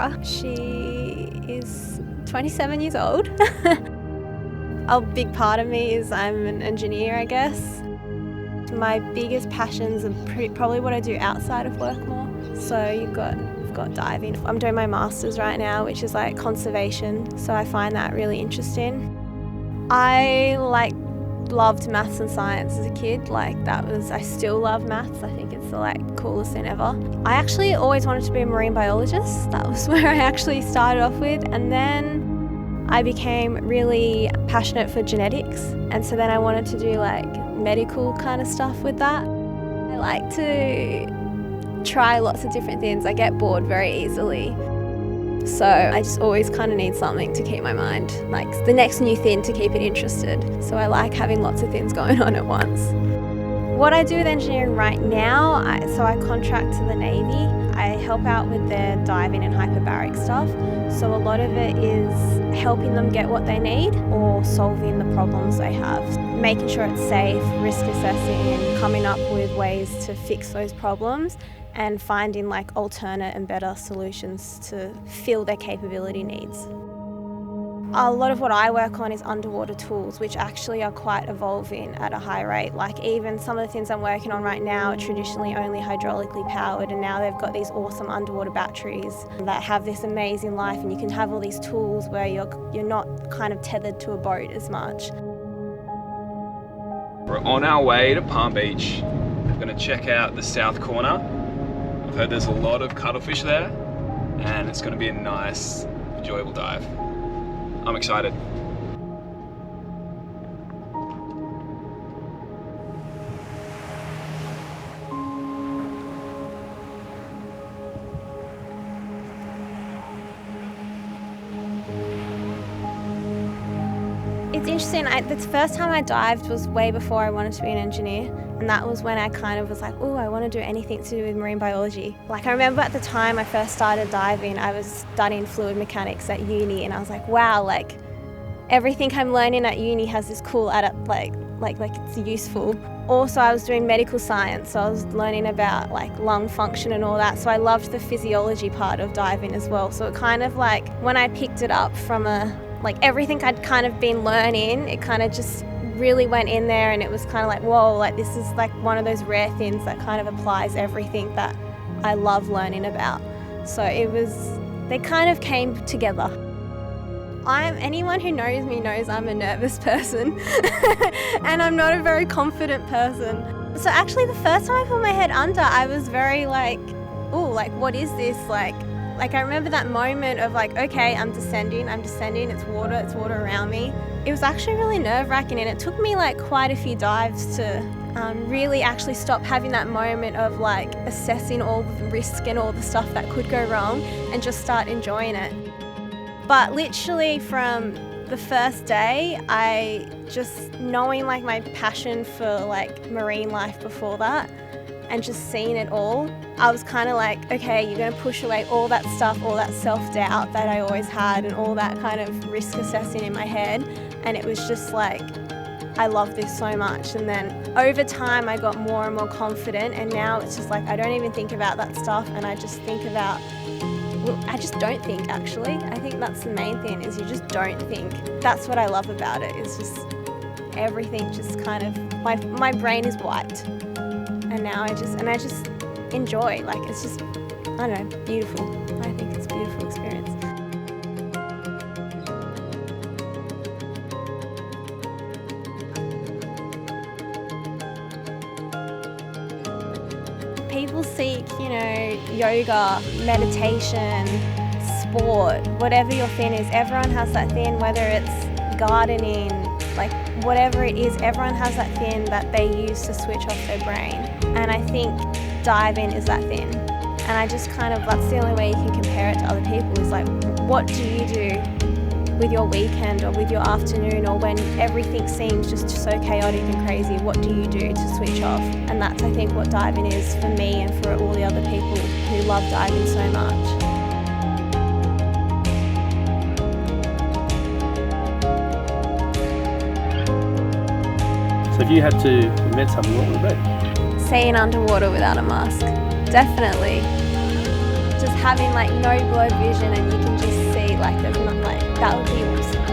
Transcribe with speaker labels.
Speaker 1: Sarah. She is 27 years old. A big part of me is I'm an engineer, I guess. My biggest passions are probably what I do outside of work more. So we've got diving. I'm doing my master's right now, which is like conservation, so I find that really interesting. I loved maths and science as a kid. I still love maths. I think it's the coolest thing ever. I actually always wanted to be a marine biologist. That was where I actually started off with, and then I became really passionate for genetics, and so then I wanted to do medical kind of stuff with that. I like to try lots of different things. I get bored very easily. So I just always kind of need something to keep my mind, the next new thing to keep it interested. So I like having lots of things going on at once. What I do with engineering right now, I contract to the Navy. I help out with their diving and hyperbaric stuff. So a lot of it is helping them get what they need or solving the problems they have. Making sure it's safe, risk assessing, coming up with ways to fix those problems and finding alternate and better solutions to fill their capability needs. A lot of what I work on is underwater tools, which actually are quite evolving at a high rate. Even some of the things I'm working on right now are traditionally only hydraulically powered, and now they've got these awesome underwater batteries that have this amazing life, and you can have all these tools where you're not kind of tethered to a boat as much.
Speaker 2: We're on our way to Palm Beach. We're going to check out the south corner. I've heard there's a lot of cuttlefish there, and it's going to be a nice, enjoyable dive. I'm excited.
Speaker 1: It's interesting, the first time I dived was way before I wanted to be an engineer, and that was when I kind of was like, oh, I want to do anything to do with marine biology. I remember at the time I first started diving, I was studying fluid mechanics at uni, and I was like, wow, everything I'm learning at uni has this cool it's useful. Also, I was doing medical science, so I was learning about lung function and all that, so I loved the physiology part of diving as well. So it kind of when I picked it up from everything I'd kind of been learning, it kind of just really went in there, and it was kind of whoa, this is one of those rare things that kind of applies everything that I love learning about. So they kind of came together. Anyone who knows me knows I'm a nervous person and I'm not a very confident person. So actually the first time I put my head under, I was very ooh, what is this? I remember that moment of okay, I'm descending, it's water around me. It was actually really nerve-wracking, and it took me quite a few dives to really actually stop having that moment of assessing all the risk and all the stuff that could go wrong and just start enjoying it. But literally from the first day, I just knowing my passion for marine life before that, and just seeing it all, I was kind of okay, you're going to push away all that stuff, all that self-doubt that I always had and all that kind of risk assessing in my head. And it was just I love this so much. And then over time I got more and more confident, and now it's just I don't even think about that stuff, and I just think about, I just don't think actually. I think that's the main thing, is you just don't think. That's what I love about it, is just everything just kind of, my brain is wiped. And now I just enjoy, it's just, I don't know, beautiful. I think it's a beautiful experience. People seek, yoga, meditation, sport, whatever your thing is. Everyone has that thing, whether it's gardening, whatever it is, everyone has that thing that they use to switch off their brain. And I think diving is that thing. And I just that's the only way you can compare it to other people, is what do you do with your weekend or with your afternoon, or when everything seems just so chaotic and crazy, what do you do to switch off? And that's, I think, what diving is for me and for all the other people who love diving so much.
Speaker 3: So if you had to invent something, what would it be?
Speaker 1: Seeing underwater without a mask, definitely. just having like no blurred vision and you can just see like there's not like, that would be awesome.